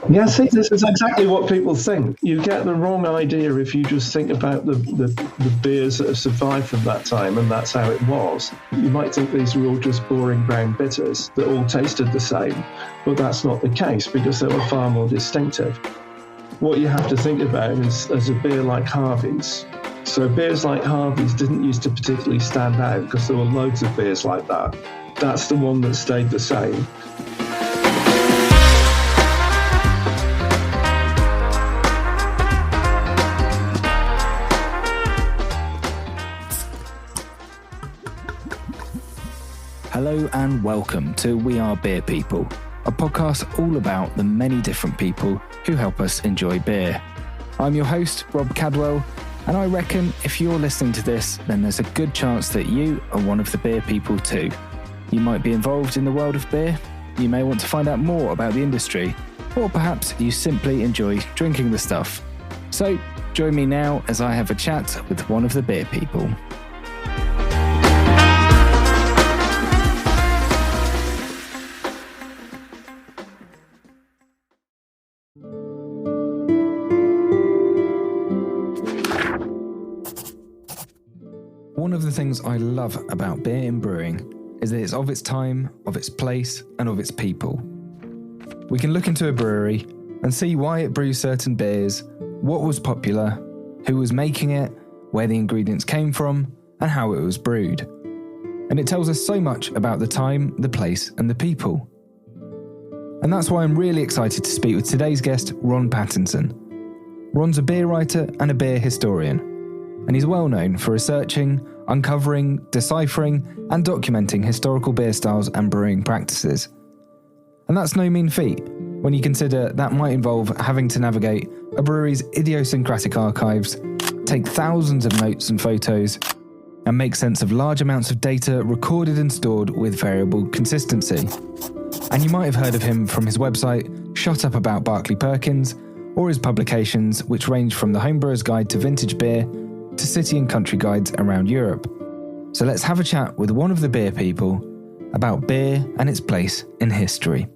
Yeah, see, this is exactly what people think. You get the wrong idea if you just think about the beers that have survived from that time, and that's how it was. You might think these were all just boring brown bitters that all tasted the same, but that's not the case because they were far more distinctive. What you have to think about is a beer like Harvey's. So beers like Harvey's didn't used to particularly stand out because there were loads of beers like that. That's the one that stayed the same. Hello and welcome to We Are Beer People, a podcast all about the many different people who help us enjoy beer. I'm your host, Rob Cadwell, and I reckon if you're listening to this, then there's a good chance that you are one of the beer people too. You might be involved in the world of beer, you may want to find out more about the industry, or perhaps you simply enjoy drinking the stuff. So join me now as I have a chat with one of the beer people. One of the things I love about beer in brewing is that it's of its time, of its place, and of its people. We can look into a brewery and see why it brews certain beers, what was popular, who was making it, where the ingredients came from, and how it was brewed. And it tells us so much about the time, the place, and the people. And that's why I'm really excited to speak with today's guest, Ron Pattinson. Ron's a beer writer and a beer historian, and he's well known for researching, uncovering, deciphering, and documenting historical beer styles and brewing practices. And that's no mean feat, when you consider that might involve having to navigate a brewery's idiosyncratic archives, take thousands of notes and photos, and make sense of large amounts of data recorded and stored with variable consistency. And you might have heard of him from his website, Shot Up About Barclay Perkins, or his publications, which range from the Homebrewer's Guide to Vintage Beer to city and country guides around Europe. So let's have a chat with one of the beer people about beer and its place in history.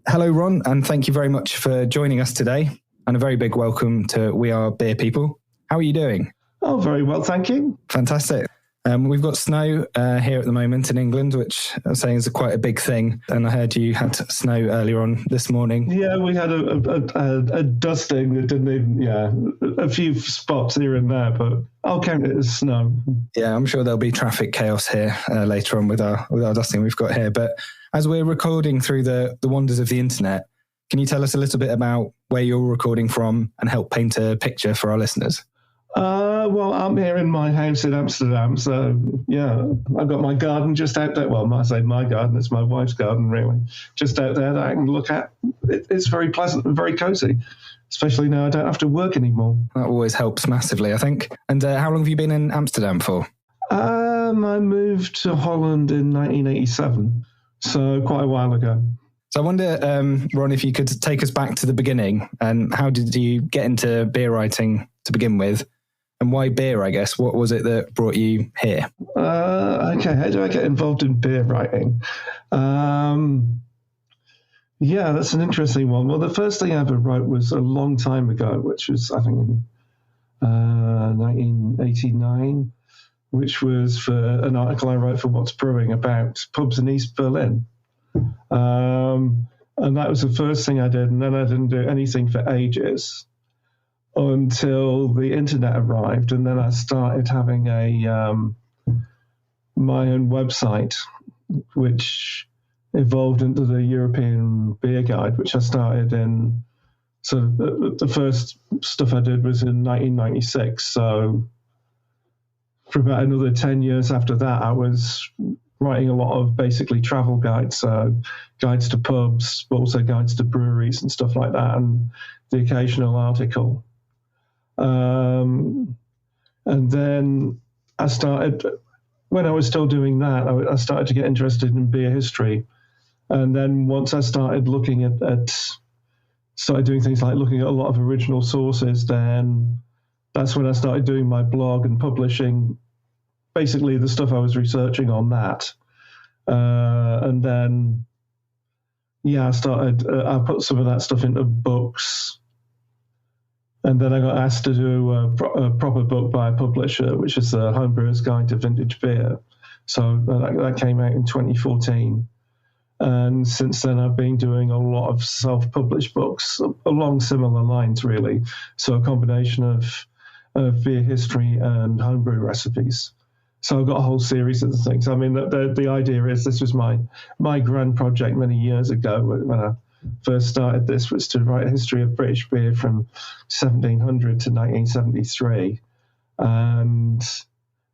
Hello, Ron, and thank you very much for joining us today. And a very big welcome to We Are Beer People. How are you doing? Oh, very well, thank you. Fantastic. We've got snow here at the moment in England, which I'm saying is quite a big thing. And I heard you had snow earlier on this morning. Yeah, we had a dusting that didn't even, a few spots here and there, but I'll count it as snow. Yeah, I'm sure there'll be traffic chaos here later on with our dusting we've got here. But as we're recording through the wonders of the internet, can you tell us a little bit about where you're recording from and help paint a picture for our listeners? Well, I'm here in my house in Amsterdam, so yeah, I've got my garden just out there. Well, I say my garden, it's my wife's garden, really, just out there that I can look at. It's very pleasant and very cozy, especially now I don't have to work anymore. That always helps massively, I think. And how long have you been in Amsterdam for? I moved to Holland in 1987, so quite a while ago. So I wonder, Ron, if you could take us back to the beginning, and how did you get into beer writing to begin with? And why beer, I guess? What was it that brought you here? Okay, how do I get involved in beer writing? Yeah, that's an interesting one. Well, the first thing I ever wrote was a long time ago, which was, I think, in 1989, which was for an article I wrote for What's Brewing about pubs in East Berlin. And that was the first thing I did, and then I didn't do anything for ages until the internet arrived, and then I started having my own website, which evolved into the European Beer Guide, which I started in. So the first stuff I did was in 1996. So for about another 10 years after that, I was writing a lot of basically travel guides, so guides to pubs, but also guides to breweries and stuff like that, and the occasional article. And then I started, when I was still doing that, I started to get interested in beer history. And then once I started looking started doing things like looking at a lot of original sources, then that's when I started doing my blog and publishing basically the stuff I was researching on that. And then yeah, I put some of that stuff into books. And then I got asked to do a proper book by a publisher, which is the Homebrewer's Guide to Vintage Beer. So that came out in 2014. And since then, I've been doing a lot of self-published books along similar lines, really. So a combination of beer history and homebrew recipes. So I've got a whole series of the things. I mean, the idea is, this was my grand project many years ago when I first started this, was to write a history of British beer from 1700 to 1973. And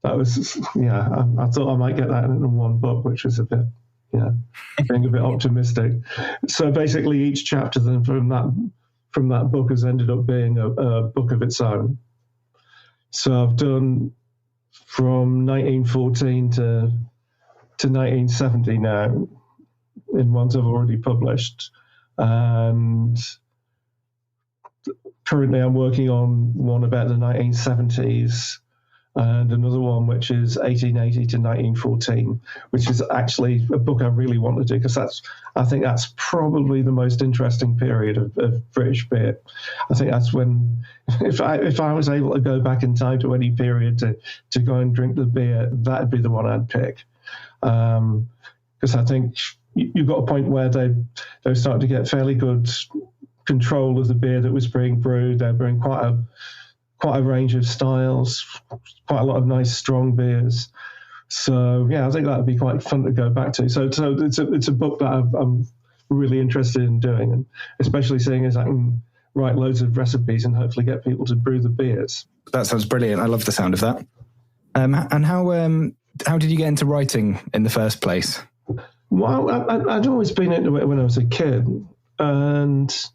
that was, I thought I might get that in one book, which was a bit, being a bit optimistic. So basically each chapter then from that book has ended up being a book of its own. So I've done from 1914 to 1970 now in ones I've already published. And currently I'm working on one about the 1970s and another one which is 1880 to 1914, which is actually a book I really want to do, because I think that's probably the most interesting period of British beer. I think that's when, if I was able to go back in time to any period to go and drink the beer, that'd be the one I'd pick. Because I think you've got a point where they were starting to get fairly good control of the beer that was being brewed. They're brewing quite a range of styles, quite a lot of nice strong beers. So I think that would be quite fun to go back to. So it's a book that I'm really interested in doing, and especially seeing as I can write loads of recipes and hopefully get people to brew the beers. That sounds brilliant. I love the sound of that. And how did you get into writing in the first place? Well, I'd always been into it when I was a kid, and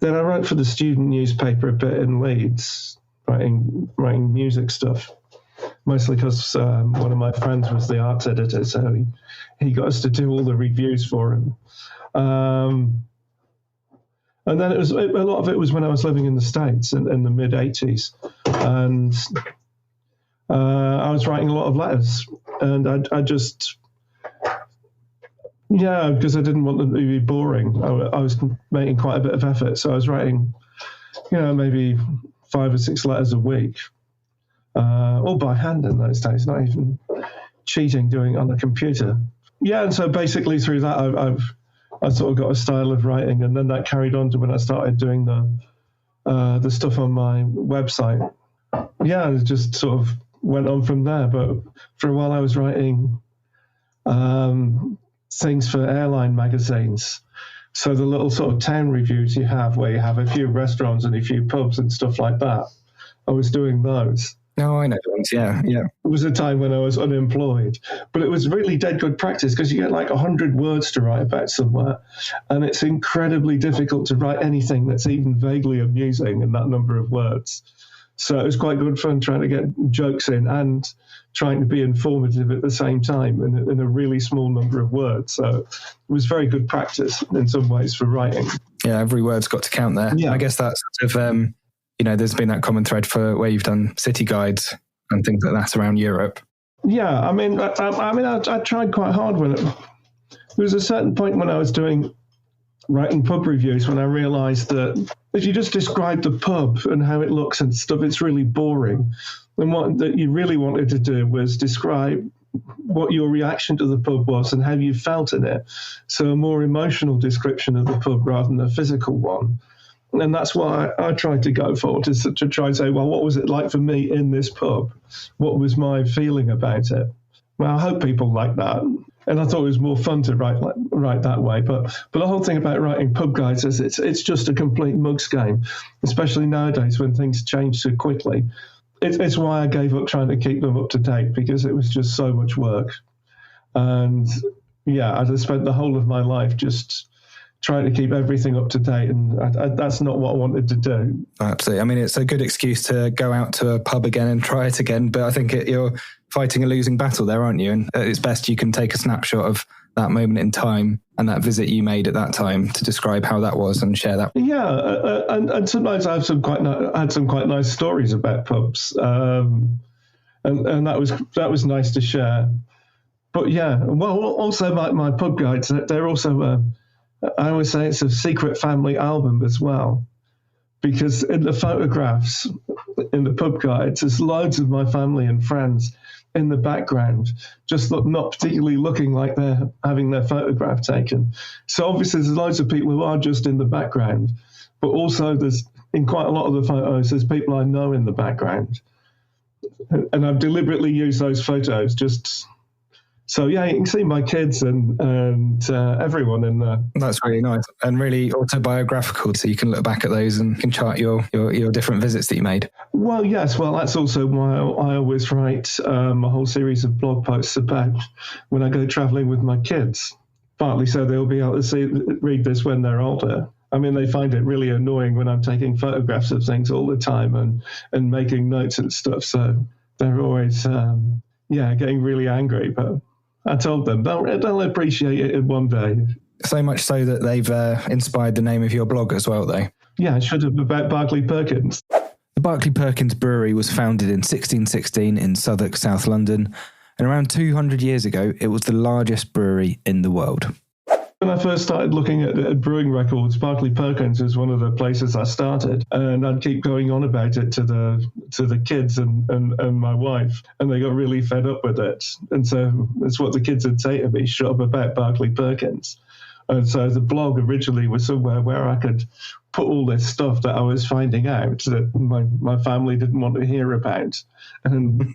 then I wrote for the student newspaper a bit in Leeds, writing music stuff, mostly because one of my friends was the arts editor, so he got us to do all the reviews for him. And then a lot of it was when I was living in the States in the mid 80s, and I was writing a lot of letters, and I just. Yeah, because I didn't want them to be boring. I was making quite a bit of effort. So I was writing, maybe 5 or 6 letters a week, all by hand in those days, not even cheating, doing it on the computer. Yeah, and so basically through that, I sort of got a style of writing, and then that carried on to when I started doing the stuff on my website. Yeah, it just sort of went on from there. But for a while I was writing things for airline magazines. So the little sort of town reviews you have, where you have a few restaurants and a few pubs and stuff like that, I was doing those. Oh, I know the ones, yeah. It was a time when I was unemployed, but it was really dead good practice, because you get like 100 words to write about somewhere, and it's incredibly difficult to write anything that's even vaguely amusing in that number of words. So it was quite good fun trying to get jokes in and trying to be informative at the same time in a really small number of words. So it was very good practice in some ways for writing. Yeah, every word's got to count there. Yeah. I guess that's sort of, there's been that common thread for where you've done city guides and things like that around Europe. Yeah, I mean, I tried quite hard when there was a certain point when I was writing pub reviews when I realised that if you just describe the pub and how it looks and stuff, it's really boring. And what that you really wanted to do was describe what your reaction to the pub was and how you felt in it. So a more emotional description of the pub rather than a physical one. And that's what I tried to go for, to try and say, well, what was it like for me in this pub? What was my feeling about it? Well, I hope people like that. And I thought it was more fun to write that way. But the whole thing about writing pub guides is it's just a complete mug's game, especially nowadays when things change so quickly. It's why I gave up trying to keep them up to date, because it was just so much work. And I just spent the whole of my life just trying to keep everything up to date, and that's not what I wanted to do. Absolutely. I mean, it's a good excuse to go out to a pub again and try it again, but I think you're fighting a losing battle there, aren't you? And it's best you can take a snapshot of that moment in time and that visit you made at that time to describe how that was and share that. Yeah, and sometimes I have some quite nice stories about pubs, and that was nice to share. But yeah, well, also my pub guides, they're also I always say it's a secret family album as well, because in the photographs, in the pub guides, there's loads of my family and friends in the background, just not particularly looking like they're having their photograph taken. So obviously there's loads of people who are just in the background, but also there's, in quite a lot of the photos, there's people I know in the background. And I've deliberately used those photos just... So, yeah, you can see my kids and everyone in there. That's really nice and really autobiographical, so you can look back at those and can chart your different visits that you made. Well, yes. Well, that's also why I always write a whole series of blog posts about when I go travelling with my kids, partly so they'll be able to read this when they're older. I mean, they find it really annoying when I'm taking photographs of things all the time and making notes and stuff. So they're always, getting really angry, but... I told them they'll appreciate it in one day. So much so that they've inspired the name of your blog as well, though. Yeah, it should have been about Barclay Perkins. The Barclay Perkins Brewery was founded in 1616 in Southwark, South London, and around 200 years ago, it was the largest brewery in the world. When I first started looking at Brewing Records, Barclay Perkins was one of the places I started, and I'd keep going on about it to the kids and my wife, and they got really fed up with it. And so that's what the kids would say to me, shut up about Barclay Perkins. And so the blog originally was somewhere where I could put all this stuff that I was finding out that my family didn't want to hear about, and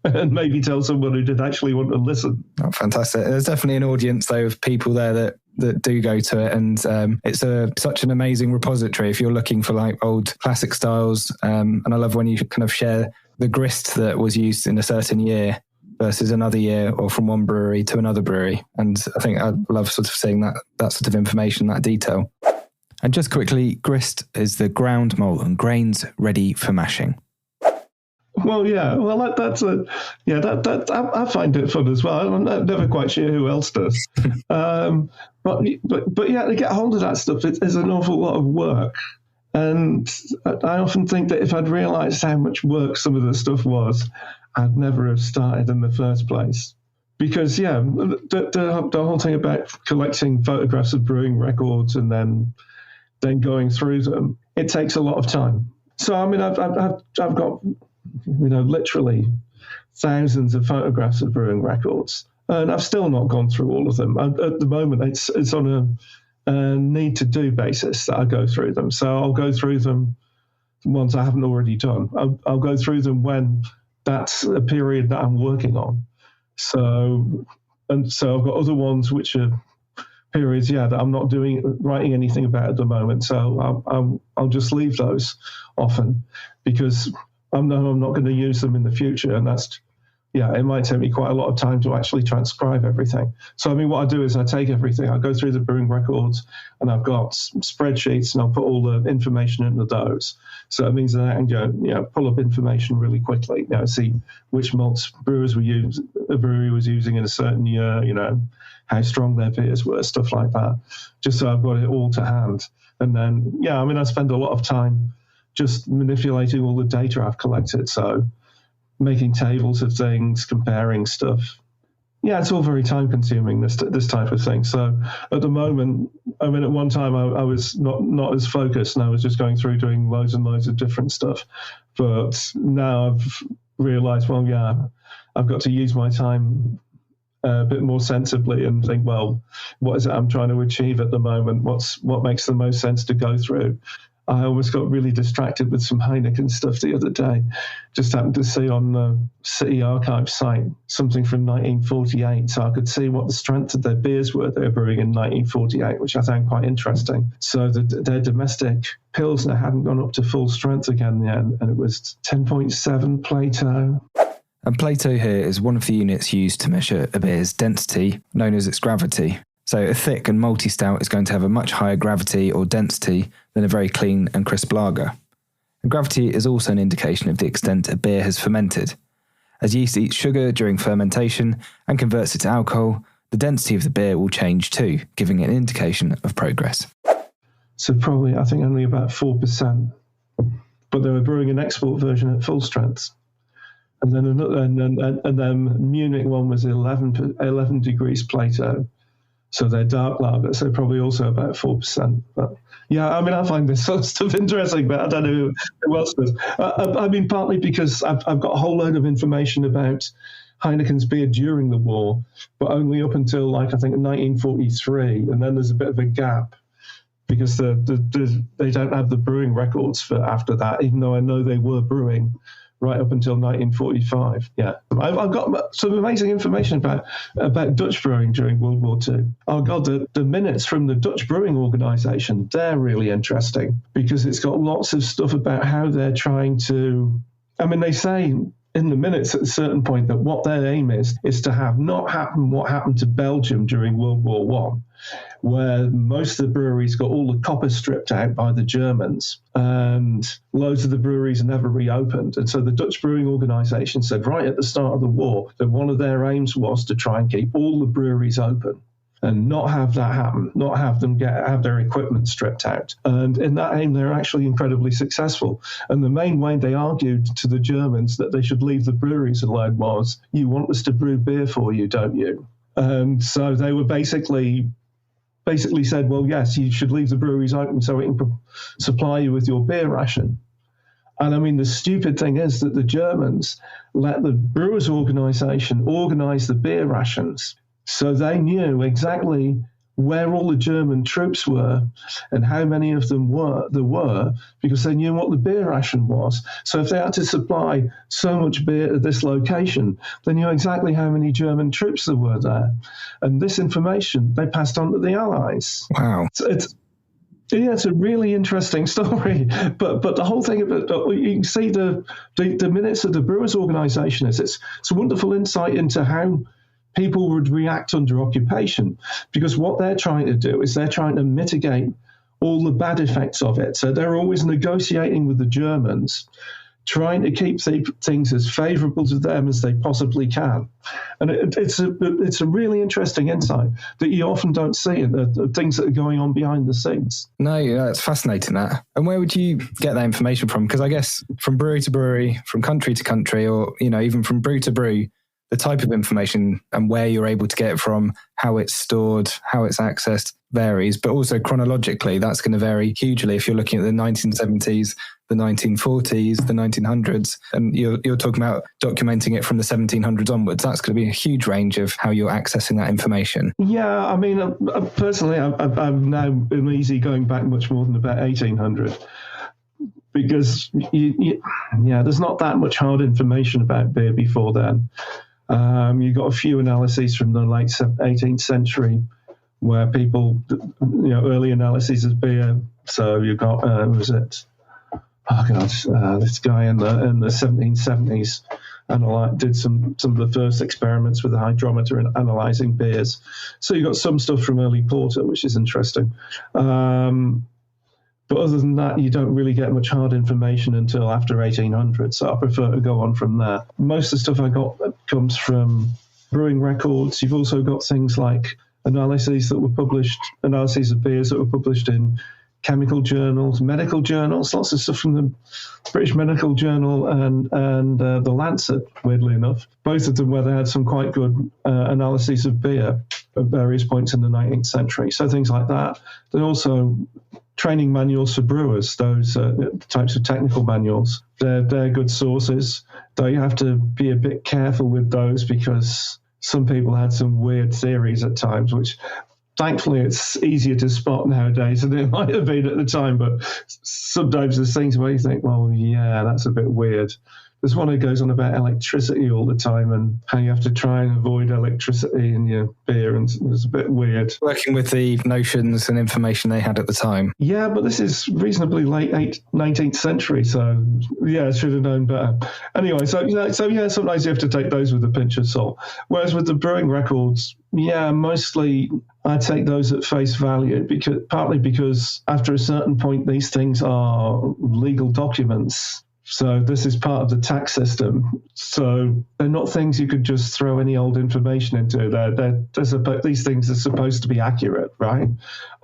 and maybe tell someone who did actually want to listen. Oh, fantastic. There's definitely an audience, though, of people there that do go to it, and it's such an amazing repository if you're looking for like old classic styles. And I love when you kind of share the grist that was used in a certain year versus another year, or from one brewery to another brewery. And I think I love sort of seeing that sort of information, that detail. And just quickly, grist is the ground malt and grains ready for mashing. Well, yeah. Well, that I find it fun as well. I'm never quite sure who else does. But yeah, to get hold of that stuff, it is an awful lot of work. And I often think that if I'd realised how much work some of the stuff was, I'd never have started in the first place. Because, yeah, the whole thing about collecting photographs of brewing records and then going through them, it takes a lot of time. So, I mean, I've got, literally thousands of photographs of brewing records, and I've still not gone through all of them. At the moment, it's on a need-to-do basis that I go through them. So I'll go through them ones I haven't already done. I'll go through them when that's a period that I'm working on. So I've got other ones which are periods, that I'm not writing anything about at the moment. So I'll just leave those often because I know I'm not going to use them in the future, and it might take me quite a lot of time to actually transcribe everything. So, I mean, what I do is I take everything, I go through the brewing records, and I've got spreadsheets, and I'll put all the information into those. So it means that I can pull up information really quickly, see which malts a brewery was using in a certain year, how strong their beers were, stuff like that, just so I've got it all to hand. And then, I spend a lot of time just manipulating all the data I've collected. So making tables of things, comparing stuff. Yeah, it's all very time consuming, this type of thing. So at the moment, at one time I was not as focused, and I was just going through doing loads and loads of different stuff. But now I've realized, I've got to use my time a bit more sensibly and think, well, what is it I'm trying to achieve at the moment? What makes the most sense to go through? I almost got really distracted with some Heineken stuff the other day. Just happened to see on the City Archives site something from 1948, so I could see what the strength of their beers were they were brewing in 1948, which I found quite interesting. So their domestic Pilsner hadn't gone up to full strength again yet, and it was 10.7 Plato. And Plato here is one of the units used to measure a beer's density, known as its gravity. So a thick and malty stout is going to have a much higher gravity or density than a very clean and crisp lager. And gravity is also an indication of the extent a beer has fermented. As yeast eats sugar during fermentation and converts it to alcohol, the density of the beer will change too, giving an indication of progress. So probably, I think, only about 4%. But they were brewing an export version at full strength. And then then Munich one was 11 degrees Plato. So they're dark lagers. They're probably also about 4%. But yeah, I mean, I find this sort of stuff interesting, but I don't know who else does. I mean, partly because I've got a whole load of information about Heineken's beer during the war, but only up until, like, I think 1943. And then there's a bit of a gap because they don't have the brewing records for after that, even though I know they were brewing right up until 1945. Yeah, I've got some amazing information about Dutch brewing during World War II. Oh God, the minutes from the Dutch Brewing Organization, they're really interesting because it's got lots of stuff about how they're trying to, I mean, they say in the minutes at a certain point that what their aim is to have not happen what happened to Belgium during World War One, where most of the breweries got all the copper stripped out by the Germans and loads of the breweries never reopened. And so the Dutch Brewing Organization said right at the start of the war that one of their aims was to try and keep all the breweries open and not have that happen, not have them have their equipment stripped out. And in that aim, they're actually incredibly successful. And the main way they argued to the Germans that they should leave the breweries alone was, you want us to brew beer for you, don't you? And so they were basically said, well, yes, you should leave the breweries open so it can supply you with your beer ration. And I mean, the stupid thing is that the Germans let the Brewers Organization organize the beer rations. So they knew exactly where all the German troops were and how many of them there were, because they knew what the beer ration was. So if they had to supply so much beer at this location, they knew exactly how many German troops there were there. And this information they passed on to the Allies. Wow. It's a really interesting story. But the whole thing of it, you can see the minutes of the Brewers Organization it's a wonderful insight into how people would react under occupation, because what they're trying to do is they're trying to mitigate all the bad effects of it. So they're always negotiating with the Germans, trying to keep things as favorable to them as they possibly can. And it's a really interesting insight that you often don't see in the things that are going on behind the scenes. No, it's fascinating, that. And where would you get that information from? Because I guess from brewery to brewery, from country to country, or even from brew to brew, the type of information and where you're able to get it from, how it's stored, how it's accessed varies, but also chronologically, that's going to vary hugely if you're looking at the 1970s, the 1940s, the 1900s, and you're talking about documenting it from the 1700s onwards. That's going to be a huge range of how you're accessing that information. Yeah, I mean, personally, I'm now uneasy going back much more than about 1800. Because, there's not that much hard information about beer before then. You got a few analyses from the late 18th century where people, early analyses of beer. So you got, this guy in the 1770s did some of the first experiments with the hydrometer in analysing beers. So you got some stuff from early porter, which is interesting. But other than that, you don't really get much hard information until after 1800, so I prefer to go on from there. Most of the stuff I got comes from Brewing Records. You've also got things like analyses of beers that were published in chemical journals, medical journals, lots of stuff from the British Medical Journal and the Lancet, weirdly enough. Both of them where they had some quite good analyses of beer at various points in the 19th century. So things like that. Then also training manuals for brewers, those types of technical manuals. They're good sources, though you have to be a bit careful with those because some people had some weird theories at times, which thankfully it's easier to spot nowadays than it might have been at the time. But sometimes there's things where you think, well, yeah, that's a bit weird. There's one that goes on about electricity all the time and how you have to try and avoid electricity in your beer, and it's a bit weird. Working with the notions and information they had at the time. Yeah, but this is reasonably late 19th century, so yeah, I should have known better. Anyway, so sometimes you have to take those with a pinch of salt. Whereas with the Brewing Records, yeah, mostly I take those at face value, partly because after a certain point, these things are legal documents. So this is part of the tax system. So they're not things you could just throw any old information into. These things are supposed to be accurate, right?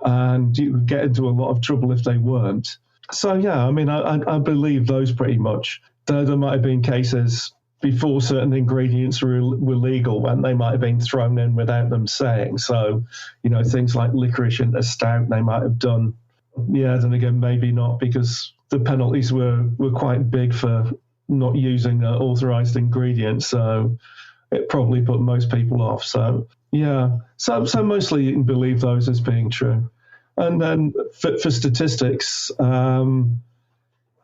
And you would get into a lot of trouble if they weren't. So yeah, I mean, I believe those pretty much. There might have been cases before certain ingredients were legal, when they might have been thrown in without them saying. So, things like licorice in a stout, they might have done. Yeah, then again, maybe not, because the penalties were quite big for not using authorized ingredients. So it probably put most people off. So, yeah. So mostly you can believe those as being true. And then for statistics,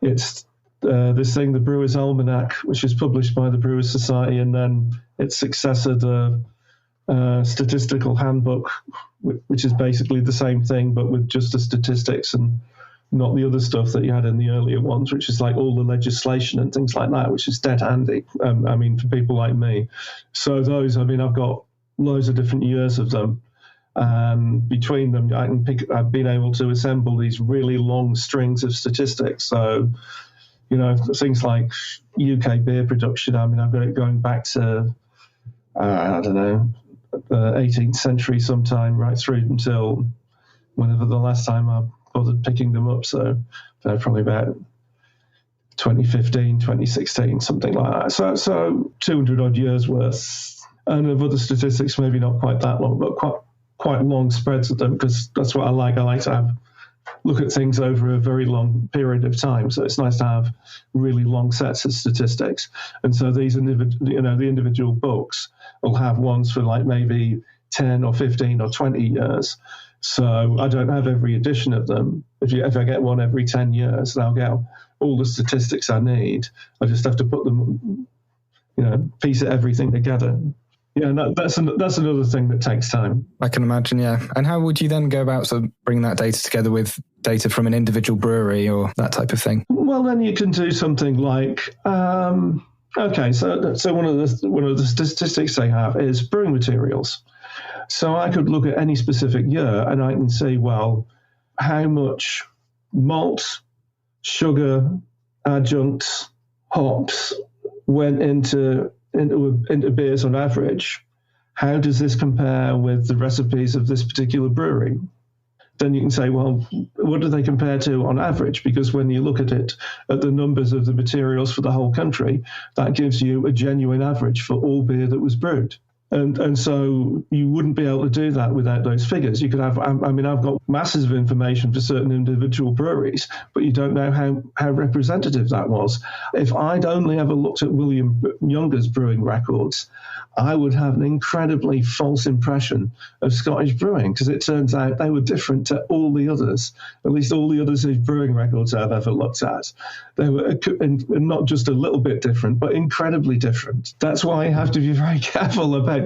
it's this thing, the Brewers Almanac, which is published by the Brewers Society, and then its successor, the Statistical Handbook, which is basically the same thing, but with just the statistics and not the other stuff that you had in the earlier ones, which is like all the legislation and things like that, which is dead handy, for people like me. So those, I've got loads of different years of them. And between them, I've been able to assemble these really long strings of statistics. So, things like UK beer production, I've got it going back to, the 18th century sometime, right through until whenever the last time I bothered picking them up. So probably about 2015, 2016, something like that. So 200 odd years worth. And of other statistics, maybe not quite that long, but quite long spreads of them, because that's what I like. I like to look at things over a very long period of time. So it's nice to have really long sets of statistics. And so these the individual books will have ones for like maybe 10 or 15 or 20 years. So I don't have every edition of them. If I get one every 10 years, then I'll get all the statistics I need. I just have to put them, piece everything together. Yeah, that's another thing that takes time. I can imagine, yeah. And how would you then go about sort of bringing that data together with data from an individual brewery or that type of thing? Well, then you can do something like, so one of the statistics they have is brewing materials. So I could look at any specific year and I can see, well, how much malt, sugar, adjuncts, hops went into beers on average. How does this compare with the recipes of this particular brewery? Then you can say, well, what do they compare to on average? Because when you look at it, at the numbers of the materials for the whole country, that gives you a genuine average for all beer that was brewed. And so you wouldn't be able to do that without those figures. You could have, I've got masses of information for certain individual breweries, but you don't know how representative that was. If I'd only ever looked at William Younger's Brewing Records, I would have an incredibly false impression of Scottish brewing, because it turns out they were different to all the others, at least all the others whose brewing records I've ever looked at. They were not just a little bit different, but incredibly different. That's why you have to be very careful about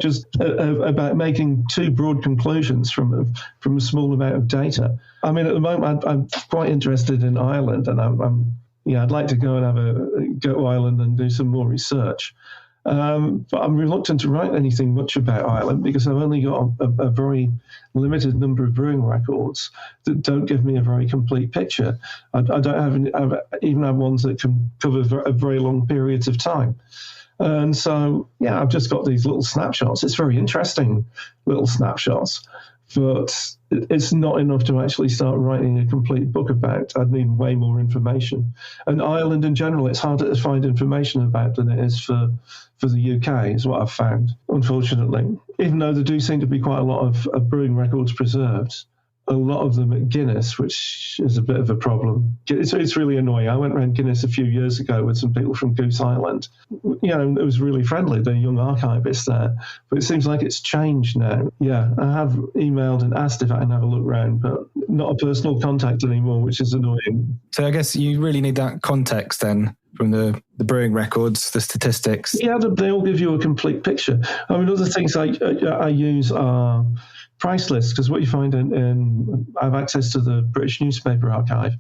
making too broad conclusions from a small amount of data. At the moment, I'm quite interested in Ireland, and I'd like to go to Ireland and do some more research. But I'm reluctant to write anything much about Ireland because I've only got a very limited number of brewing records that don't give me a very complete picture. I don't even have ones that can cover very long periods of time. And so, I've just got these little snapshots. It's very interesting little snapshots, but it's not enough to actually start writing a complete book about. I'd need way more information. And Ireland in general, it's harder to find information about than it is for the UK, is what I've found, unfortunately. Even though there do seem to be quite a lot of brewing records preserved, a lot of them at Guinness, which is a bit of a problem. It's really annoying. I went around Guinness a few years ago with some people from Goose Island. It was really friendly. They're young archivists there. But it seems like it's changed now. Yeah, I have emailed and asked if I can have a look around, but not a personal contact anymore, which is annoying. So I guess you really need that context then from the brewing records, the statistics. Yeah, they all give you a complete picture. Other things I use are price lists, because what you find I have access to the British Newspaper Archive,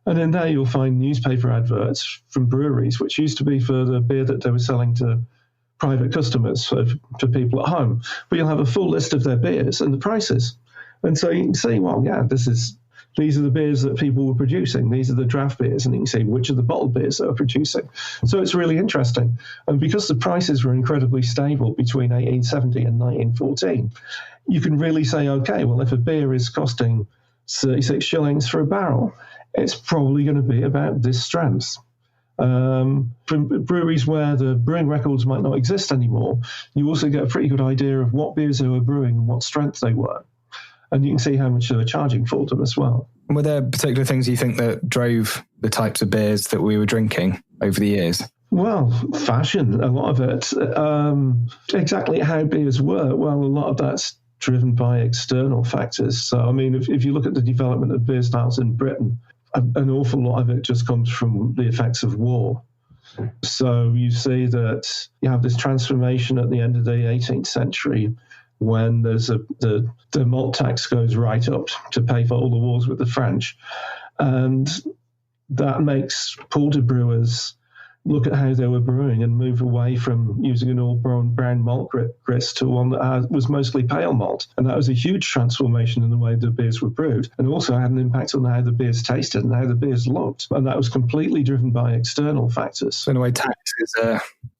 and in there you'll find newspaper adverts from breweries, which used to be for the beer that they were selling to private customers, for people at home. But you'll have a full list of their beers and the prices. And so you can see, well, these are the beers that people were producing. These are the draft beers, and you can see which are the bottled beers that are producing. So it's really interesting. And because the prices were incredibly stable between 1870 and 1914, you can really say, okay, well, if a beer is costing 36 shillings for a barrel, it's probably going to be about this strength. From breweries where the brewing records might not exist anymore, you also get a pretty good idea of what beers they were brewing and what strength they were. And you can see how much they were charging for them as well. Were there particular things you think that drove the types of beers that we were drinking over the years? Well, fashion, a lot of it. Exactly how beers were, well, a lot of that's driven by external factors. So, I mean, if you look at the development of beer styles in Britain, an awful lot of it just comes from the effects of war. So you see that you have this transformation at the end of the 18th century when there's the malt tax goes right up to pay for all the wars with the French. And that makes porter brewers look at how they were brewing and move away from using an all brown malt grist to one that was mostly pale malt. And that was a huge transformation in the way the beers were brewed, and also had an impact on how the beers tasted and how the beers looked. And that was completely driven by external factors. So in a way, tax is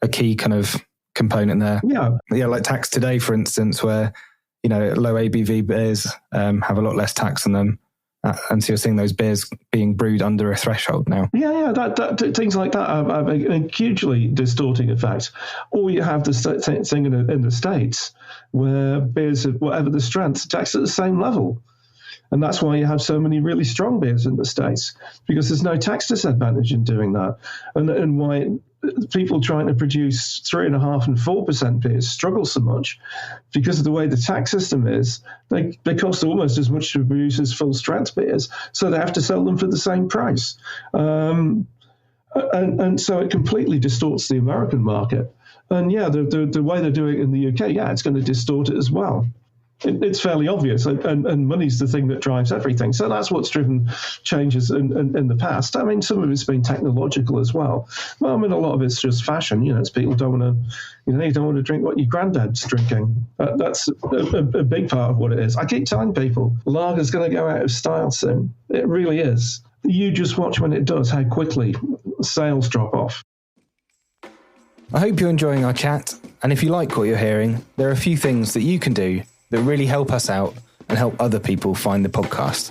a key kind of component there. Yeah, like tax today, for instance, where, you know, low ABV beers have a lot less tax on them. And so you're seeing those beers being brewed under a threshold now. Yeah, that things like that have a hugely distorting effect. Or you have the thing in the States where beers, whatever the strength, taxed at the same level. And that's why you have so many really strong beers in the States, because there's no tax disadvantage in doing that. And why people trying to produce 3.5% and 4% beers struggle so much, because of the way the tax system is. They cost almost as much to produce as full strength beers, so they have to sell them for the same price. And so it completely distorts the American market. And yeah, the way they're doing it in the UK, yeah, it's going to distort it as well. It's fairly obvious, and money's the thing that drives everything. So that's what's driven changes in the past. I mean, some of it's been technological as well. Well, I mean, a lot of it's just fashion. You know, it's people don't want to, you don't want to drink what your granddad's drinking. That's a big part of what it is. I keep telling people, lager's going to go out of style soon. It really is. You just watch when it does, how quickly sales drop off. I hope you're enjoying our chat, and if you like what you're hearing, there are a few things that you can do that really help us out and help other people find the podcast.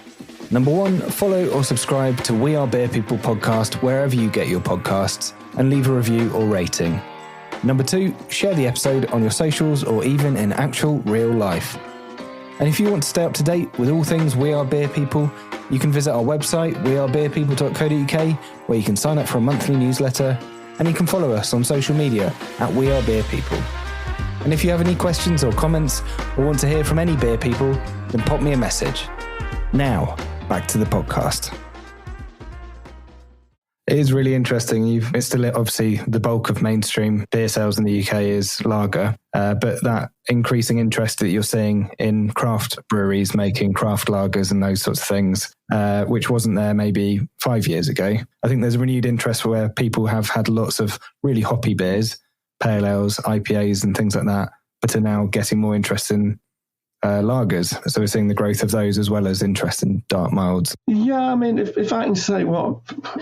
Number one, follow or subscribe to We Are Beer People podcast wherever you get your podcasts, and leave a review or rating. Number two, share the episode on your socials or even in actual real life. And if you want to stay up to date with all things We Are Beer People, you can visit our website, wearebeerpeople.co.uk, where you can sign up for a monthly newsletter, and you can follow us on social media at We Are Beer People. And if you have any questions or comments or want to hear from any beer people, then pop me a message. Now, back to the podcast. It is really interesting. It's still obviously the bulk of mainstream beer sales in the UK is lager, but that increasing interest that you're seeing in craft breweries making craft lagers and those sorts of things, which wasn't there maybe 5 years ago. I think there's a renewed interest where people have had lots of really hoppy beers, pale ales, IPAs and things like that, but are now getting more interest in lagers. So we're seeing the growth of those as well as interest in dark milds. Yeah, I mean, if I can say what,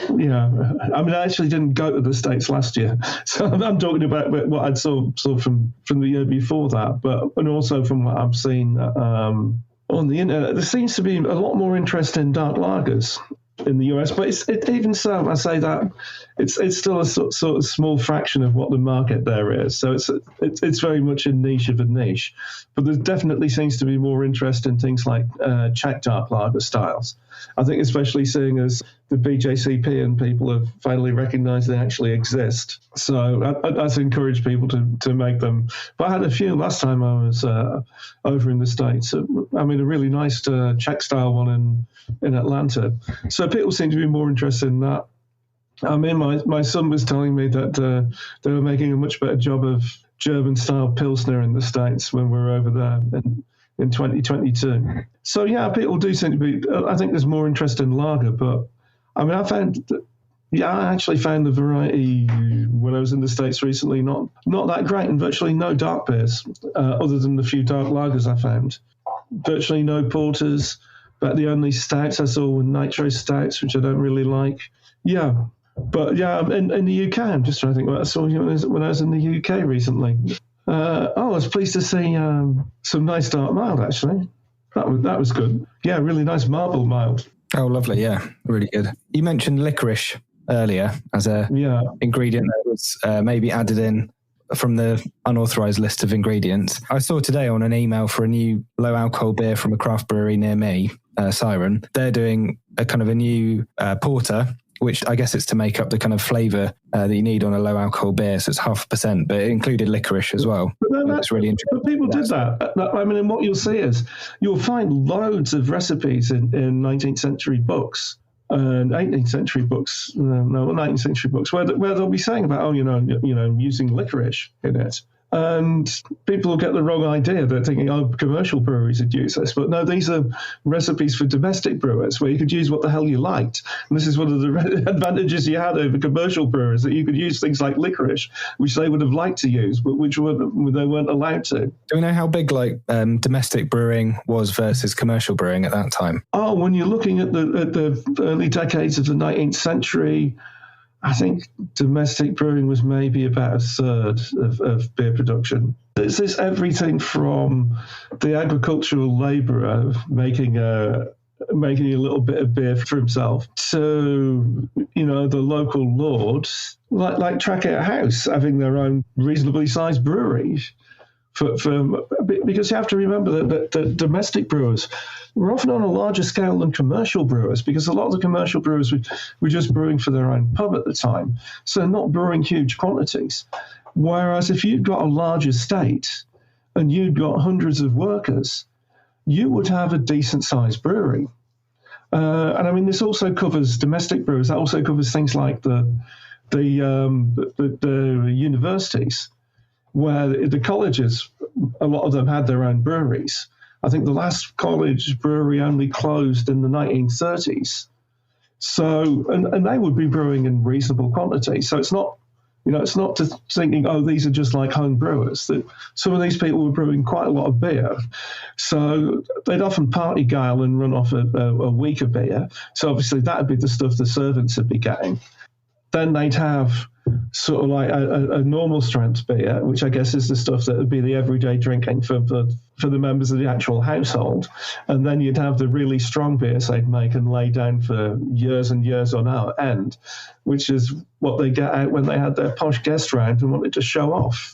I actually didn't go to the States last year. So I'm talking about what I saw from the year before that, and also from what I've seen on the internet. There seems to be a lot more interest in dark lagers in the US, but even so, I say that it's still a sort of small fraction of what the market there is. So it's very much a niche of a niche. But there definitely seems to be more interest in things like Czech dark lager styles. I think especially seeing as the BJCP and people have finally recognised they actually exist. So I'd encourage people to make them. But I had a few last time I was over in the States. I mean, a really nice Czech style one in Atlanta. So people seem to be more interested in that. I mean, my son was telling me that they were making a much better job of German-style Pilsner in the States when we were over there in 2022. So, yeah, people do seem to be... I think there's more interest in lager, but, I mean, I actually found the variety when I was in the States recently not that great, and virtually no dark beers, other than the few dark lagers I found. Virtually no porters, but the only stouts I saw were nitro stouts, which I don't really like. Yeah. But yeah, in the UK, I'm just trying to think what I saw when I was in the UK recently. I was pleased to see some nice dark mild, actually. That was good. Yeah, really nice marble mild. Oh, lovely. Yeah, really good. You mentioned Licorice earlier as a Yeah. ingredient that was maybe added in from the unauthorized list of ingredients. I saw today on an email for a new low alcohol beer from a craft brewery near me, Siren. They're doing a kind of a new porter, which I guess it's to make up the kind of flavour that you need on a low alcohol beer. So it's 0.5%, but it included licorice as well. That's really interesting. But people did that. I mean, and what you'll see is you'll find loads of recipes in 19th century books and 18th century books, 19th century books, where they'll be saying about, using licorice in it. And people will get the wrong idea. They're thinking, commercial breweries would use this. But no, these are recipes for domestic brewers where you could use what the hell you liked. And this is one of the advantages you had over commercial brewers, that you could use things like licorice, which they would have liked to use, but which they weren't allowed to. Do we know how big domestic brewing was versus commercial brewing at that time? Oh, when you're looking at the early decades of the 19th century, I think domestic brewing was maybe about a third of beer production. It's everything from the agricultural labourer making a little bit of beer for himself to, the local lord, like Trackett House, having their own reasonably sized brewery. Because you have to remember that domestic brewers were often on a larger scale than commercial brewers, because a lot of the commercial brewers were just brewing for their own pub at the time, so not brewing huge quantities. Whereas if you'd got a large estate and you'd got hundreds of workers, you would have a decent-sized brewery. And I mean, this also covers domestic brewers. That also covers things like the universities, where the colleges, a lot of them had their own breweries. I think the last college brewery only closed in the 1930s. So, and they would be brewing in reasonable quantities. So it's not just thinking, these are just like home brewers. That some of these people were brewing quite a lot of beer. So they'd often party guile and run off a week of beer. So obviously that would be the stuff the servants would be getting. Then they'd have sort of like a normal strength beer, which I guess is the stuff that would be the everyday drinking for the members of the actual household. And then you'd have the really strong beers they'd make and lay down for years and years on end, which is what they get out when they had their posh guest round and wanted to show off.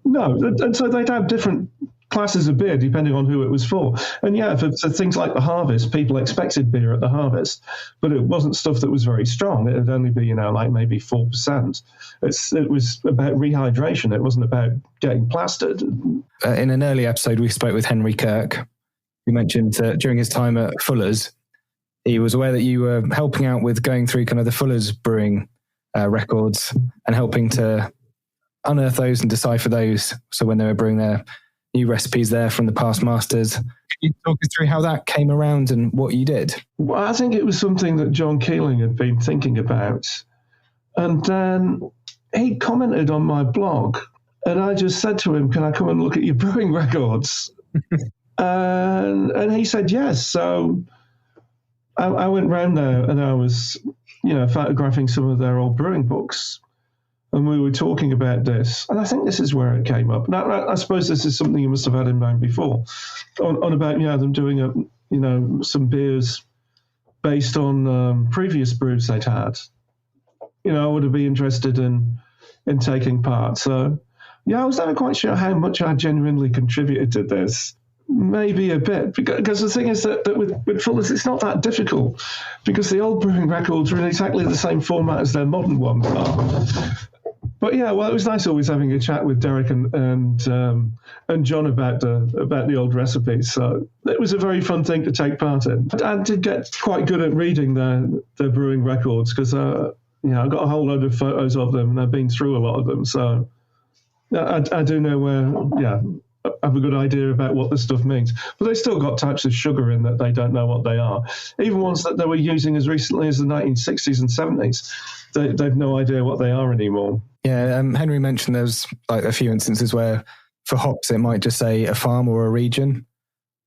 No, and so they'd have different classes of beer depending on who it was for. And yeah, for things like the harvest, people expected beer at the harvest, but it wasn't stuff that was very strong. It would only be, like maybe 4%. It was about rehydration. It wasn't about getting plastered. In an early episode, we spoke with Henry Kirk. You mentioned that during his time at Fuller's, he was aware that you were helping out with going through kind of the Fuller's brewing records and helping to unearth those and decipher those. So when they were brewing their new recipes there from the past masters. Can you talk us through how that came around and what you did? Well, I think it was something that John Keeling had been thinking about. And then he commented on my blog, and I just said to him, can I come and look at your brewing records? and he said yes. So I went round there and I was, photographing some of their old brewing books. And we were talking about this, and I think this is where it came up. Now, I suppose this is something you must have had in mind before, on about them doing some beers based on previous brews they'd had. I would be interested in taking part. So, I was never quite sure how much I genuinely contributed to this. Maybe a bit, because the thing is that with Fuller's, it's not that difficult, because the old brewing records are in exactly the same format as their modern ones are. But yeah, well, it was nice always having a chat with Derek and John about the old recipes. So it was a very fun thing to take part in. I did get quite good at reading their brewing records, because I got a whole load of photos of them and I've been through a lot of them. So I do know where, have a good idea about what the stuff means. But they still got types of sugar in that they don't know what they are. Even ones that they were using as recently as the 1960s and 70s, they've no idea what they are anymore. Yeah, Henry mentioned there's like a few instances where for hops it might just say a farm or a region.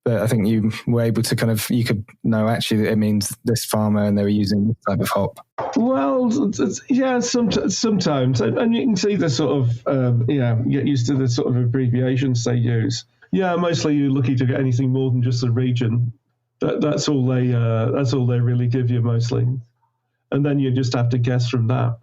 But I think you were able to you could know actually that it means this farmer and they were using this type of hop. Well, yeah, sometimes. And you can see the sort of, get used to the sort of abbreviations they use. Yeah, mostly you're lucky to get anything more than just a region. That's all they really give you mostly. and then you just have to guess from that.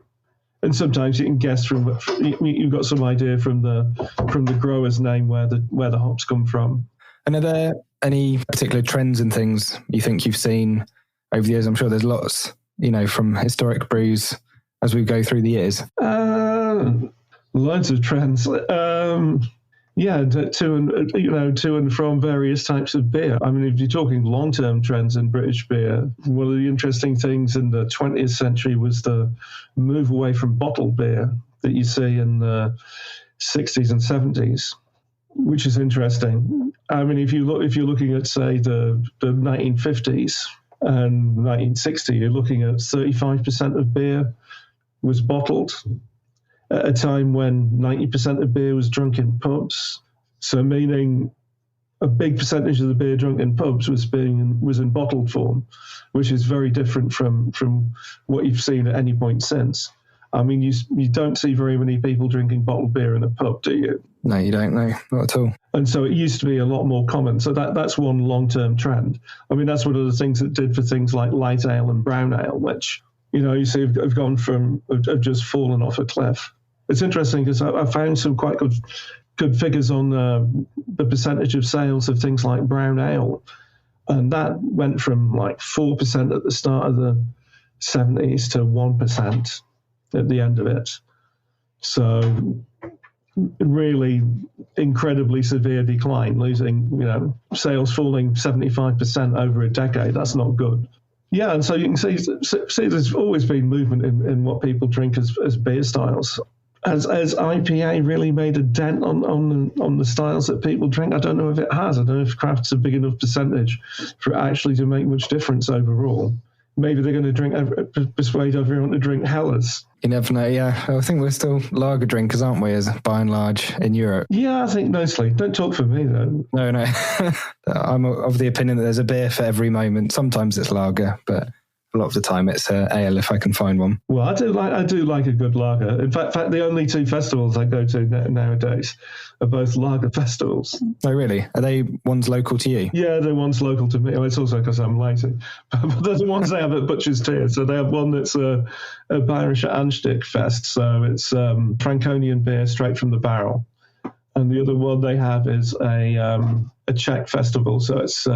And sometimes you can guess from you've got some idea from the grower's name where the hops come from. And are there any particular trends and things you think you've seen over the years? I'm sure there's lots, from historic brews as we go through the years. Loads of trends. To and from various types of beer. I mean, if you're talking long-term trends in British beer, one of the interesting things in the 20th century was the move away from bottled beer that you see in the 60s and 70s, which is interesting. I mean, if you're looking at, say, the 1950s and 1960, you're looking at 35% of beer was bottled, at a time when 90% of beer was drunk in pubs. So meaning a big percentage of the beer drunk in pubs was in bottled form, which is very different from what you've seen at any point since. I mean, you don't see very many people drinking bottled beer in a pub, do you? No, you don't. No, not at all. And so it used to be a lot more common. So that's one long-term trend. I mean, that's one of the things it did for things like light ale and brown ale, which, you see have just fallen off a cliff. It's interesting because I found some quite good figures on the percentage of sales of things like brown ale. And that went from like 4% at the start of the 70s to 1% at the end of it. So really incredibly severe decline, losing, sales falling 75% over a decade. That's not good. Yeah, and so you can see there's always been movement in what people drink as beer styles. Has IPA really made a dent on the styles that people drink? I don't know if it has. I don't know if craft's a big enough percentage for it actually to make much difference overall. Maybe they're going to persuade everyone to drink Helles. You never know, yeah. I think we're still lager drinkers, aren't we, as by and large in Europe? Yeah, I think mostly. Don't talk for me, though. No. I'm of the opinion that there's a beer for every moment. Sometimes it's lager, but a lot of the time it's ale if I can find one. Well, I do like a good lager. In fact, the only two festivals I go to nowadays are both lager festivals. Oh, really? Are they ones local to you? Yeah, they're ones local to me. Oh, it's also because I'm lazy. But they're the ones they have at Butcher's Tier. So they have one that's a Bayerische Anstich Fest. So it's Franconian beer straight from the barrel. And the other one they have is a Czech festival. So it's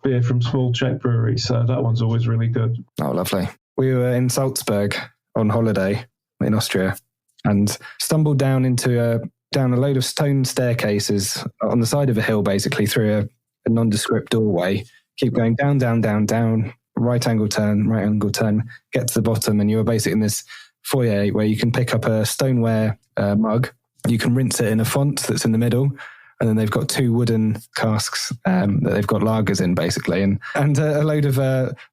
beer from small Czech breweries, so that one's always really good. Oh, lovely. We were in Salzburg on holiday in Austria and stumbled down a load of stone staircases on the side of a hill, basically through a nondescript doorway. Keep going down, right angle turn, get to the bottom, and you're basically in this foyer where you can pick up a stoneware mug. You can rinse it in a font that's in the middle. And then they've got two wooden casks that they've got lagers in, basically, and a load of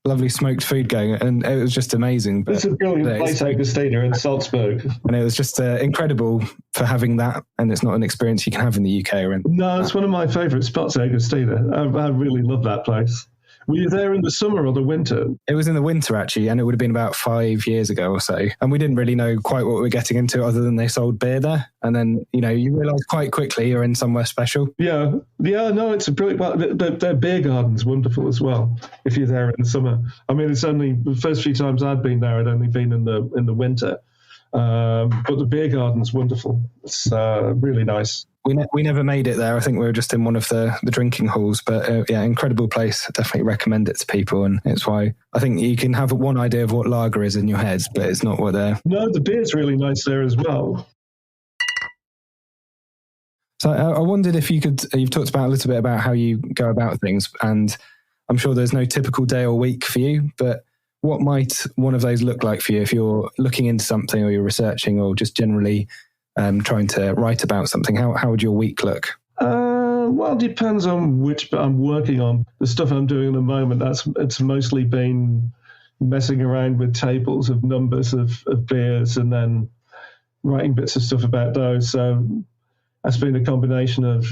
lovely smoked food going. And it was just amazing. But it's a brilliant place, Augustina in Salzburg. And it was just incredible for having that. And it's not an experience you can have in the UK or in. No, it's one of my favourite spots, Augustina. I really love that place. Were you there in the summer or the winter? It was in the winter, actually, and it would have been about 5 years ago or so. And we didn't really know quite what we were getting into other than they sold beer there. And then, you realise quite quickly you're in somewhere special. Yeah, no, it's a brilliant... Their beer garden's wonderful as well, if you're there in the summer. I mean, it's only... The first few times I'd been there, I'd only been in the winter. But the beer garden's wonderful. It's really nice. We never made it there. I think we were just in one of the drinking halls. But yeah, incredible place. I definitely recommend it to people. And it's why I think you can have one idea of what lager is in your head, but it's not what they're... No, the beer's really nice there as well. So I wondered if you've talked about a little bit about how you go about things. And I'm sure there's no typical day or week for you, but what might one of those look like for you if you're looking into something or you're researching or just generally trying to write about something? How would your week look? Well, it depends on which bit I'm working on. The stuff I'm doing at the moment, it's mostly been messing around with tables of numbers of beers and then writing bits of stuff about those. So that's been a combination of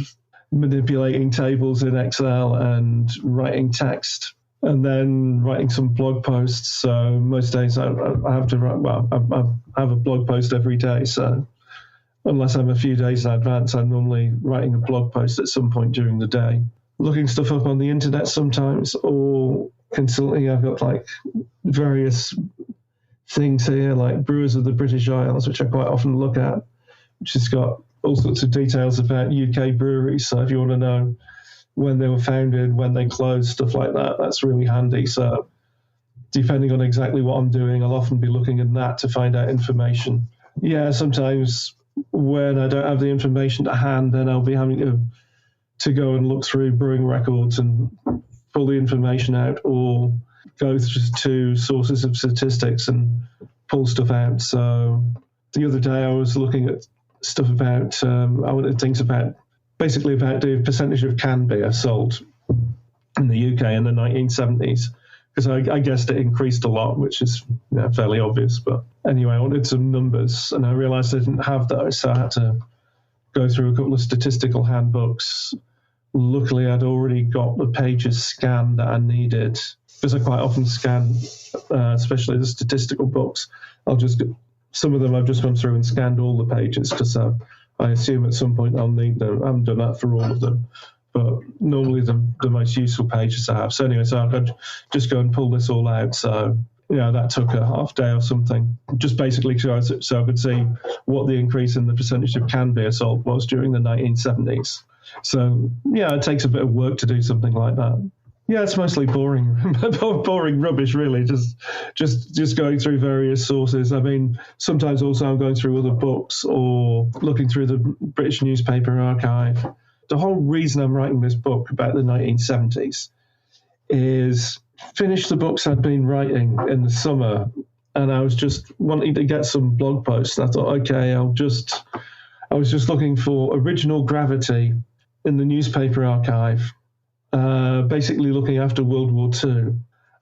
manipulating tables in Excel and writing text and then writing some blog posts. So most days I have to write, I have a blog post every day. So unless I'm a few days in advance, I'm normally writing a blog post at some point during the day. Looking stuff up on the internet sometimes, or consulting. I've got like various things here like Brewers of the British Isles, which I quite often look at, which has got all sorts of details about UK breweries. So if you want to know when they were founded, when they closed, stuff like that, that's really handy. So depending on exactly what I'm doing, I'll often be looking at that to find out information. Yeah, sometimes when I don't have the information to hand, then I'll be having to go and look through Brewing Records and pull the information out, or go to sources of statistics and pull stuff out. So the other day I was looking at stuff about, I wanted things about, basically about the percentage of canned beer sold in the UK in the 1970s, because I guessed it increased a lot, which is fairly obvious. But anyway, I wanted some numbers, and I realised I didn't have those, so I had to go through a couple of statistical handbooks. Luckily, I'd already got the pages scanned that I needed, because I quite often scan, especially the statistical books. Some of them I've just gone through and scanned all the pages, because I assume at some point I'll need them. I haven't done that for all of them, but normally the most useful pages I have. So anyway, so I could just go and pull this all out. So that took a half day or something, just basically so I could see what the increase in the percentage of canned beer sold was during the 1970s. So it takes a bit of work to do something like that. Yeah, it's mostly boring rubbish, really. Just going through various sources. I mean, sometimes also I'm going through other books or looking through the British newspaper archive. The whole reason I'm writing this book about the 1970s is finish the books I'd been writing in the summer, and I was just wanting to get some blog posts. I thought, okay, I was just looking for original gravity in the newspaper archive, basically looking after World War II.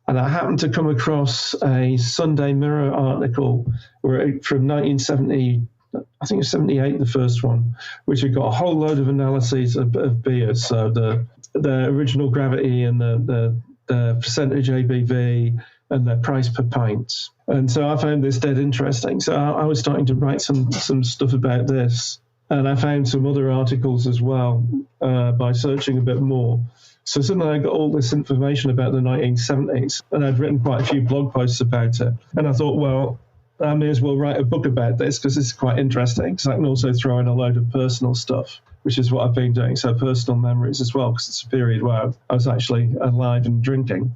And I happened to come across a Sunday Mirror article from 1970, I think it's 78, the first one, which had got a whole load of analyses of beers. So the original gravity and the percentage ABV and the price per pint. And so I found this dead interesting. So I was starting to write some stuff about this. And I found some other articles as well by searching a bit more. So suddenly I got all this information about the 1970s, and I'd written quite a few blog posts about it. And I thought, well, I may as well write a book about this, because it's quite interesting, because I can also throw in a load of personal stuff, which is what I've been doing. So personal memories as well, because it's a period where I was actually alive and drinking.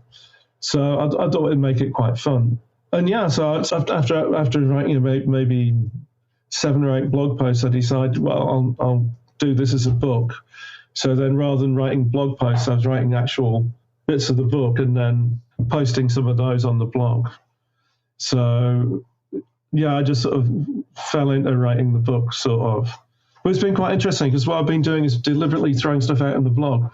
So I thought it'd make it quite fun. And so after writing maybe 7 or 8 blog posts, I decided, well, I'll do this as a book. So then rather than writing blog posts, I was writing actual bits of the book and then posting some of those on the blog. So, I just sort of fell into writing the book, sort of. But it's been quite interesting, because what I've been doing is deliberately throwing stuff out on the blog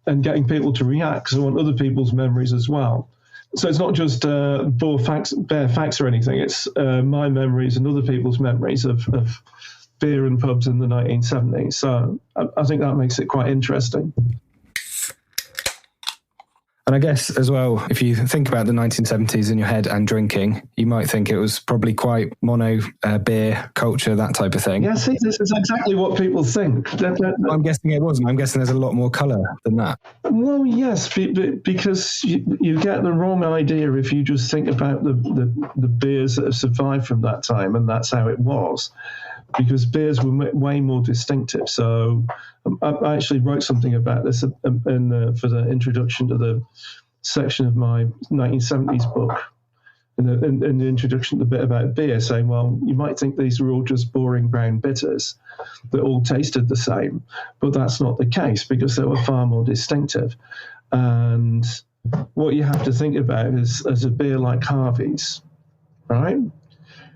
and getting people to react, because I want other people's memories as well. So it's not just bare facts or anything. It's my memories and other people's memories of beer and pubs in the 1970s. So I think that makes it quite interesting. And I guess as well, if you think about the 1970s in your head and drinking, you might think it was probably quite mono beer culture, that type of thing. Yeah, see, this is exactly what people think. I'm guessing it wasn't. I'm guessing there's a lot more colour than that. Well, yes, because you get the wrong idea if you just think about the beers that have survived from that time, and that's how it was. Because beers were way more distinctive. So I actually wrote something about this for the introduction to the section of my 1970s book, in the introduction to the bit about beer, saying, well, you might think these were all just boring brown bitters that all tasted the same, but that's not the case, because they were far more distinctive. And what you have to think about is a beer like Harvey's, right?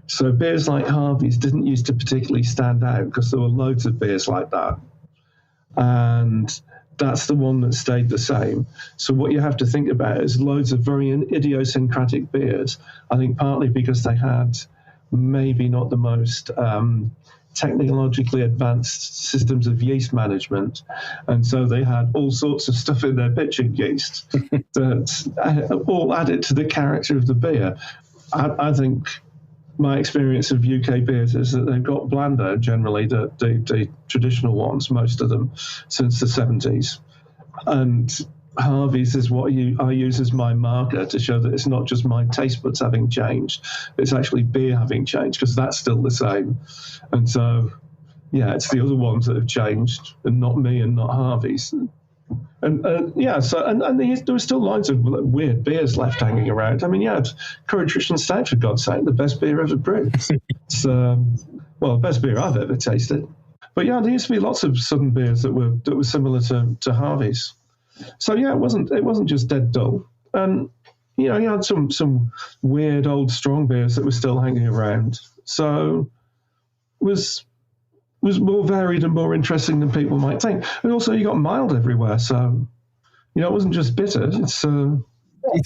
So beers like Harvey's didn't used to particularly stand out, because there were loads of beers like that. And that's the one that stayed the same. So what you have to think about is loads of very idiosyncratic beers, I think partly because they had maybe not the most technologically advanced systems of yeast management. And so they had all sorts of stuff in their bitching yeast that all added to the character of the beer. I think my experience of UK beers is that they've got blander, generally, the traditional ones, most of them, since the 70s. And Harvey's is what I use as my marker to show that it's not just my taste buds having changed, it's actually beer having changed, because that's still the same. And so, yeah, it's the other ones that have changed, and not me and not Harvey's. And there were still loads of weird beers left hanging around. I mean, yeah, Courage and Stout, for God's sake, the best beer ever brewed. It's the best beer I've ever tasted. But yeah, there used to be lots of Southern beers that were similar to Harvey's. So yeah, it wasn't just dead dull. And you had some weird old strong beers that were still hanging around. So it was more varied and more interesting than people might think. And also you got mild everywhere, so it wasn't just bitter. It's Do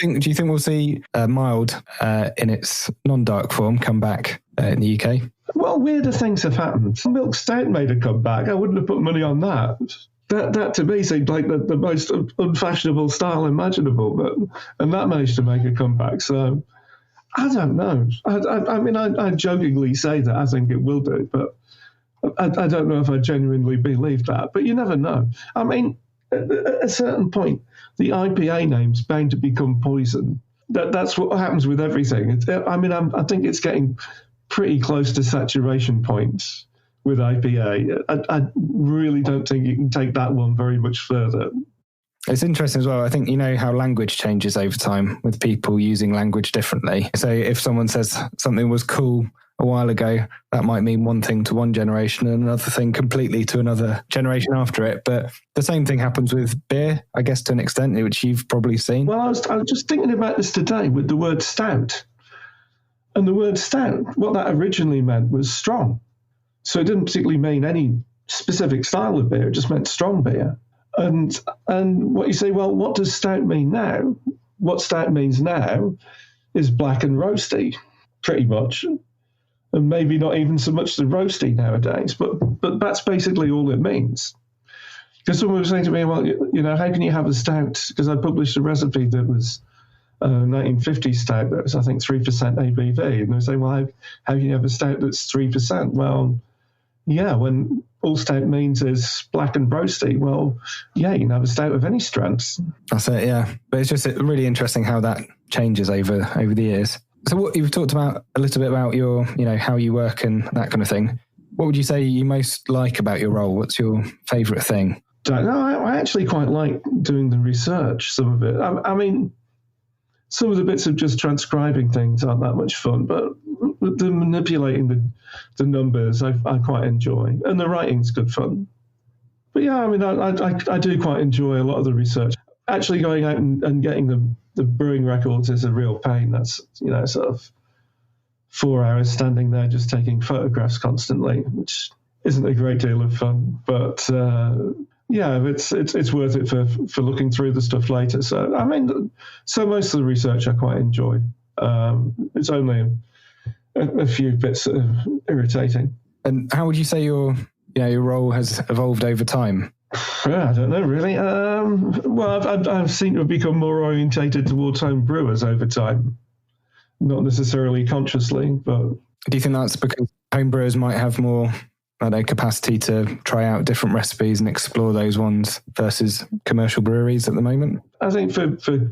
you think we'll see mild in its non-dark form come back in the UK? Well, weirder things have happened. Milk Stout made a comeback. I wouldn't have put money on that. That to me seemed like the most unfashionable style imaginable, and that managed to make a comeback. So I don't know. I mean, I jokingly say that I think it will do, but I don't know if I genuinely believe that. But you never know. I mean, at a certain point, the IPA name's bound to become poison. That's what happens with everything. I think it's getting pretty close to saturation points with IPA. I really don't think you can take that one very much further. It's interesting as well. I think how language changes over time with people using language differently. So if someone says something was cool a while ago, that might mean one thing to one generation and another thing completely to another generation after it. But the same thing happens with beer, I guess, to an extent, which you've probably seen. Well, I was just thinking about this today with the word stout. And the word stout, what that originally meant was strong. So it didn't particularly mean any specific style of beer, it just meant strong beer. And what you say, well, what does stout mean now? What stout means now is black and roasty, pretty much. And maybe not even so much the roasty nowadays, but that's basically all it means. Because someone was saying to me, well, how can you have a stout? Because I published a recipe that was 1950 stout that was, I think, 3% ABV. And they were saying, well, how can you have a stout that's 3%? Well, yeah, when all stout means is black and roasty, well, yeah, you can have a stout of any strength. That's it, yeah. But it's just really interesting how that changes over the years. So what you've talked about a little bit about your, how you work and that kind of thing. What would you say you most like about your role? What's your favourite thing? No, I actually quite like doing the research, some of it. I mean, some of the bits of just transcribing things aren't that much fun, but the manipulating the numbers I quite enjoy, and the writing's good fun. But yeah, I mean, I do quite enjoy a lot of the research. Actually going out and getting the brewing records is a real pain. That's, sort of 4 hours standing there just taking photographs constantly, which isn't a great deal of fun. But yeah, it's worth it for looking through the stuff later. So I mean, most of the research I quite enjoy. It's only a few bits that are irritating. And how would you say your role has evolved over time? I don't know, really. Well, I've seemed to have become more orientated towards home brewers over time. Not necessarily consciously, but... Do you think that's because home brewers might have more, capacity to try out different recipes and explore those ones versus commercial breweries at the moment? I think for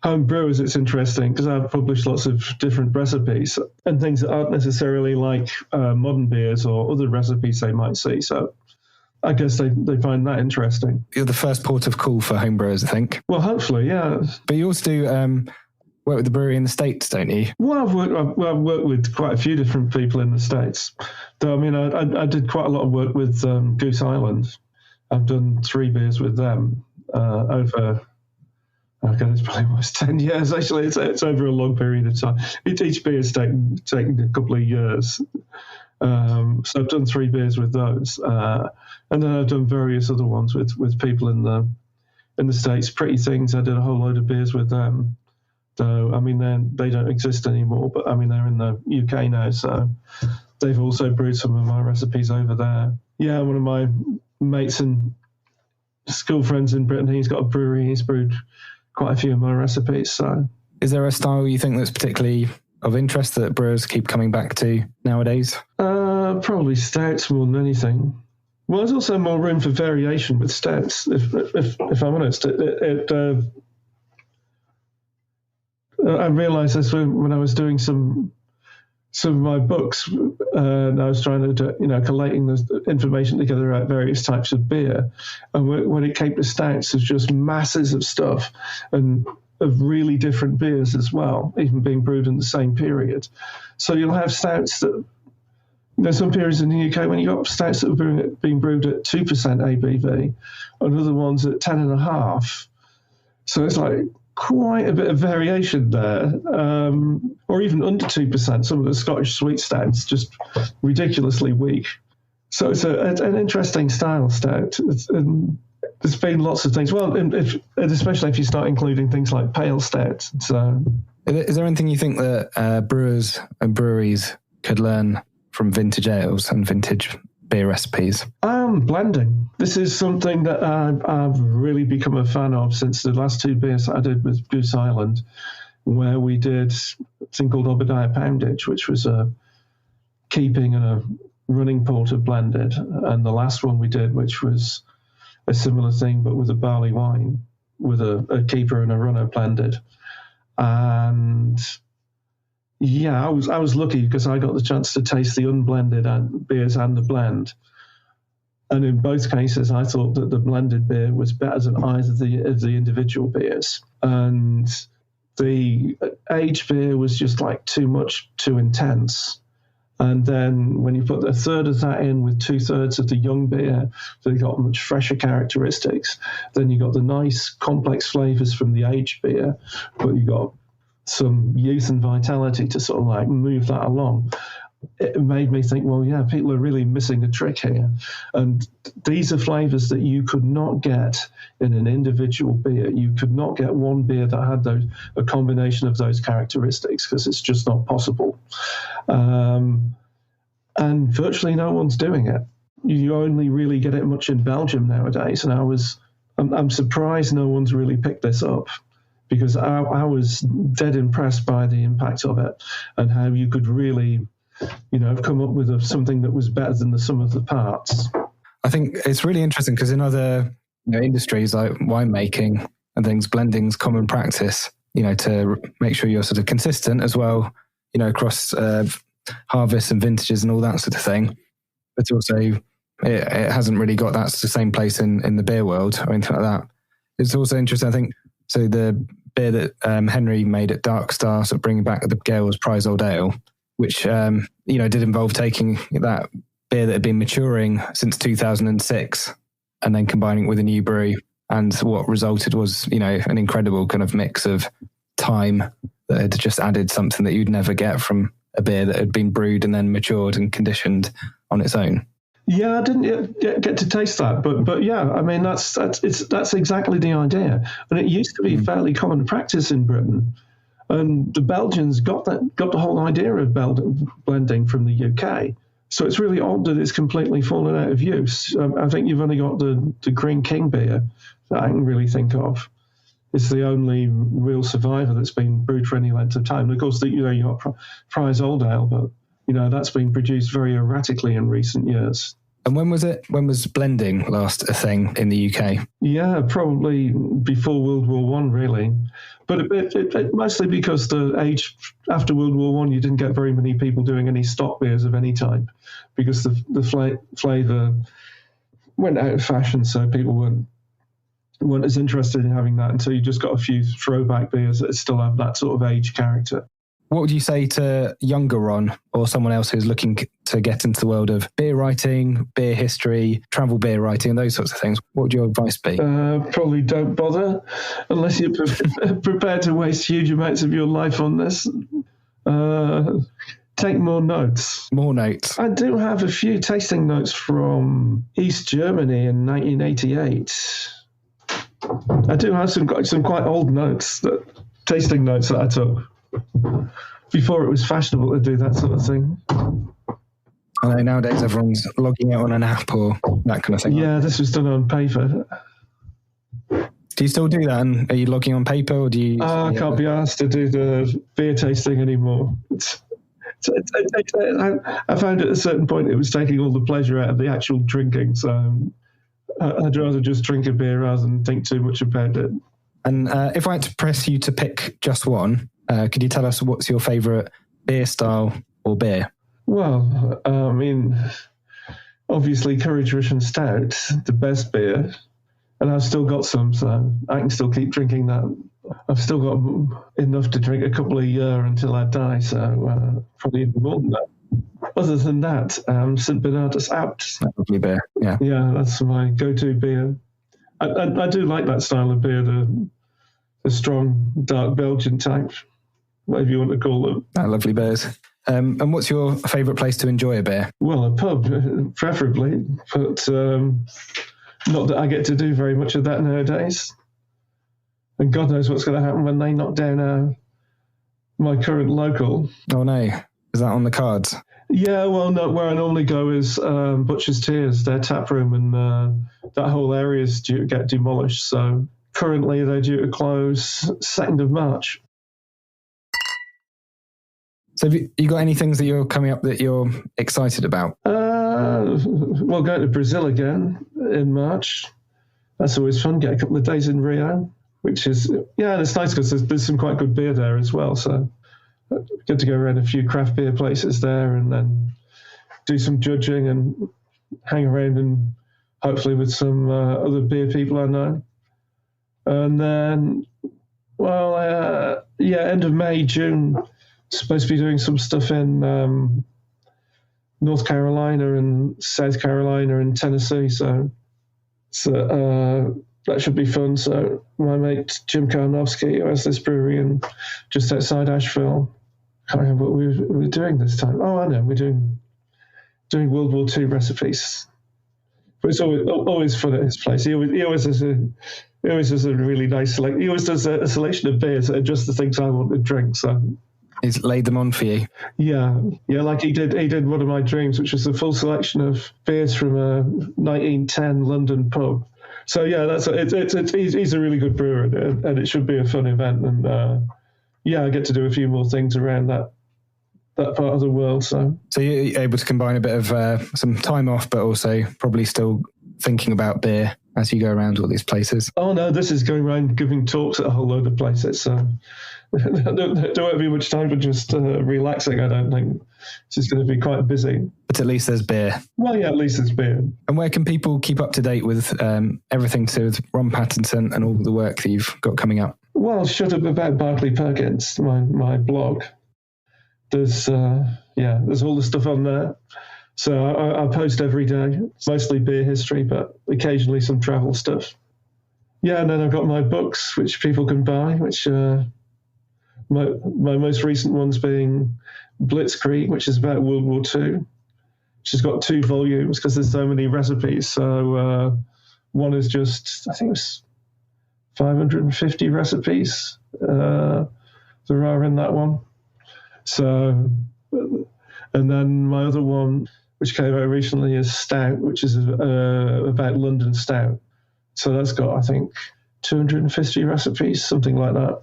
home brewers, it's interesting because I've published lots of different recipes and things that aren't necessarily like modern beers or other recipes they might see. So I guess they find that interesting. You're the first port of call for home brewers, I think. Well, hopefully, yeah. But you also do work with the brewery in the States, don't you? Well, I've worked with quite a few different people in the States. Though, I mean, I did quite a lot of work with Goose Island. I've done 3 beers with them over... Okay, it's probably almost 10 years, actually. It's over a long period of time. Each beer has taken a couple of years. So I've done 3 beers with those. And then I've done various other ones with people in the States. Pretty Things, I did a whole load of beers with them. So, I mean, they don't exist anymore, but I mean, they're in the UK now. So they've also brewed some of my recipes over there. Yeah, one of my mates and school friends in Britain, he's got a brewery. He's brewed quite a few of my recipes. So, is there a style you think that's particularly of interest that brewers keep coming back to nowadays? Probably stouts more than anything. Well, there's also more room for variation with stouts. If I'm honest, I realised this when I was doing some of my books, and I was trying to, collating the information together about various types of beer. And when it came to stouts, there's just masses of stuff and of really different beers as well, even being brewed in the same period. So you'll have stouts that, some periods in the UK when you got stouts that were being brewed at 2% ABV, and other ones at 10.5. So it's like quite a bit of variation there, or even under 2%. Some of the Scottish sweet stouts just ridiculously weak. So it's an interesting style stout. There's been lots of things. Well, especially if you start including things like pale stouts. So, is there anything you think that brewers and breweries could learn from vintage ales and vintage beer recipes? Blending. This is something that I've really become a fan of since the last 2 beers that I did with Goose Island, where we did a thing called Obadiah Poundage, which was a keeping and a running porter blended, and the last one we did, which was a similar thing but with a barley wine, with a keeper and a runner blended. And yeah, I was lucky because I got the chance to taste the unblended beers and the blend. And in both cases, I thought that the blended beer was better than either of the individual beers. And the aged beer was just like too intense. And then when you put a third of that in with 2/3 of the young beer, they got much fresher characteristics. Then you got the nice complex flavors from the aged beer, but you got some youth and vitality to sort of like move that along. It made me think, well, yeah, people are really missing a trick here. And these are flavors that you could not get in an individual beer. You could not get one beer that had a combination of those characteristics, because it's just not possible. And virtually no one's doing it. You only really get it much in Belgium nowadays. And I'm surprised no one's really picked this up, because I was dead impressed by the impact of it and how you could really, have come up with something that was better than the sum of the parts. I think it's really interesting because in other industries like winemaking and things, blending's common practice, to make sure you're sort of consistent as well, across harvests and vintages and all that sort of thing. But also it hasn't really got that same place in the beer world or anything like that. It's also interesting, I think, so the beer that Henry made at Dark Star, sort of bringing back the Gale's Prize Old Ale, which, did involve taking that beer that had been maturing since 2006 and then combining it with a new brew. And what resulted was, an incredible kind of mix of time that had just added something that you'd never get from a beer that had been brewed and then matured and conditioned on its own. Yeah, I didn't yet get to taste that, but yeah, I mean that's exactly the idea, and it used to be fairly common practice in Britain, and the Belgians got the whole idea of blending from the UK. So it's really odd that it's completely fallen out of use. I think you've only got the Green King beer that I can really think of. It's the only real survivor that's been brewed for any length of time. And of course, you got Prize Old Ale, but that's been produced very erratically in recent years. And when was blending last a thing in the UK? Yeah, probably before World War I, really. But it mostly because the age after World War I, you didn't get very many people doing any stock beers of any type, because the flavour went out of fashion, so people weren't as interested in having that until you just got a few throwback beers that still have that sort of age character. What would you say to younger Ron or someone else who's looking to get into the world of beer writing, beer history, travel beer writing, and those sorts of things? What would your advice be? Probably don't bother unless you're prepared to waste huge amounts of your life on this. Take more notes. More notes. I do have a few tasting notes from East Germany in 1988. I do have some quite old notes, tasting notes that I took before it was fashionable to do that sort of thing. I know nowadays everyone's logging out on an app or that kind of thing. Yeah, this was done on paper. Do you still do that? And are you logging on paper, or do you? I can't be asked to do the beer tasting anymore. So I found at a certain point it was taking all the pleasure out of the actual drinking. So I'd rather just drink a beer rather than think too much about it. And if I had to press you to pick just one, could you tell us what's your favourite beer style or beer? Well, I mean, obviously Courage Russian Stout, the best beer. And I've still got some, so I can still keep drinking that. I've still got enough to drink a couple a year until I die, so probably even more than that. Other than that, St. Bernardus Out. Lovely beer, yeah. Yeah, that's my go-to beer. I do like that style of beer, the strong, dark Belgian type, whatever you want to call them. Lovely beers. And what's your favourite place to enjoy a beer? Well, a pub, preferably, but not that I get to do very much of that nowadays. And God knows what's going to happen when they knock down my current local. Oh, no. Is that on the cards? Yeah, well, no, where I normally go is Butcher's Tears, their tap room, and that whole area is due to get demolished. So currently they're due to close 2nd of March. So have you got any things that you're coming up that you're excited about? Well, going to Brazil again in March. That's always fun. Get a couple of days in Rio, which is, yeah, it's nice because there's some quite good beer there as well. So get to go around a few craft beer places there and then do some judging and hang around and hopefully with some other beer people I know. And then, well, end of May, June, supposed to be doing some stuff in North Carolina and South Carolina and Tennessee. So that should be fun. So my mate Jim Karnowski, who has this brewery just outside Asheville, I can't remember what we were doing this time. Oh, I know, we're doing World War II recipes. But it's always fun at his place. He always has a really nice selection. He always does a selection of beers that are just the things I want to drink. So he's laid them on for you. Yeah, like he did one of my dreams, which was a full selection of beers from a 1910 London pub. So yeah, he's a really good brewer, and it should be a fun event. And I get to do a few more things around that part of the world. So you're able to combine a bit of some time off, but also probably still thinking about beer as you go around all these places. Oh no, this is going around giving talks at a whole load of places. So there won't be much time for just relaxing, I don't think. It's just going to be quite busy. But at least there's beer. Well, yeah, at least there's beer. And where can people keep up to date with everything to do with Ron Pattinson and all the work that you've got coming up? Well, shut up about Barclay Perkins, my blog. There's all the stuff on there. So I post every day. It's mostly beer history, but occasionally some travel stuff. Yeah, and then I've got my books, which people can buy, which my most recent ones being Blitzkrieg, which is about World War II, which has got 2 volumes because there's so many recipes. So one is just, I think it was 550 recipes there are in that one. So, and then my other one, which came out recently, is Stout, which is about London Stout. So that's got, I think, 250 recipes, something like that,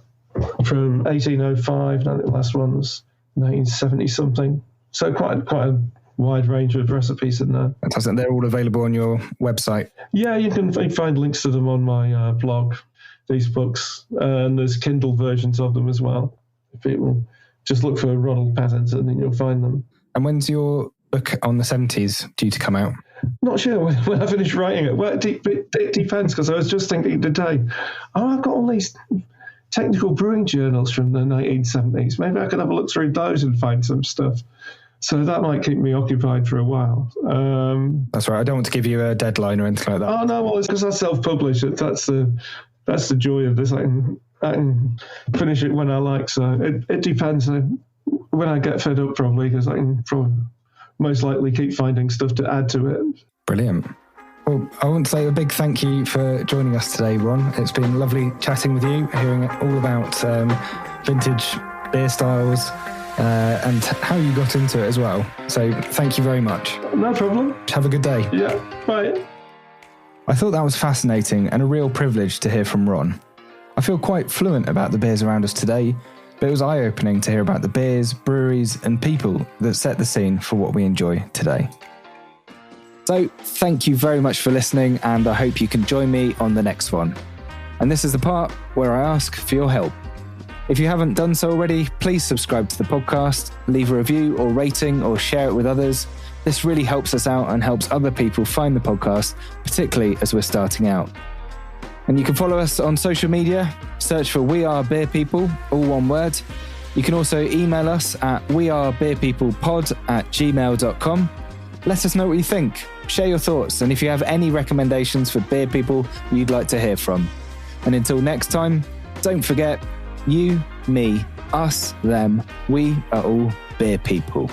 from 1805. And the last one's 1970-something. So quite a wide range of recipes in there. Fantastic. They're all available on your website? Yeah, you can find links to them on my blog, these books. And there's Kindle versions of them as well. If people just look for Ronald Pattinson and you'll find them. And when's your book on the 70s due to come out? Not sure when I finish writing it. Well, it depends, because I was just thinking today, I've got all these technical brewing journals from the 1970s. Maybe I could have a look through those and find some stuff. So that might keep me occupied for a while. That's right. I don't want to give you a deadline or anything like that. Oh, no, well, it's because I self-publish it. That's the joy of this. I can finish it when I like. So it depends. When I get fed up, probably, because I can probably most likely keep finding stuff to add to it. Brilliant. Well, I want to say a big thank you for joining us today, Ron. It's been lovely chatting with you, hearing all about vintage beer styles and how you got into it as well. So thank you very much. No problem. Have a good day. Yeah, bye. I thought that was fascinating and a real privilege to hear from Ron. I feel quite fluent about the beers around us today, but it was eye-opening to hear about the beers, breweries, and people that set the scene for what we enjoy today. So, thank you very much for listening, and I hope you can join me on the next one. And this is the part where I ask for your help. If you haven't done so already, please subscribe to the podcast, leave a review or rating, or share it with others. This really helps us out and helps other people find the podcast, particularly as we're starting out. And you can follow us on social media, search for We Are Beer People, all one word. You can also email us at wearebeerpeoplepod@gmail.com. Let us know what you think, share your thoughts, and if you have any recommendations for beer people you'd like to hear from. And until next time, don't forget, you, me, us, them, we are all beer people.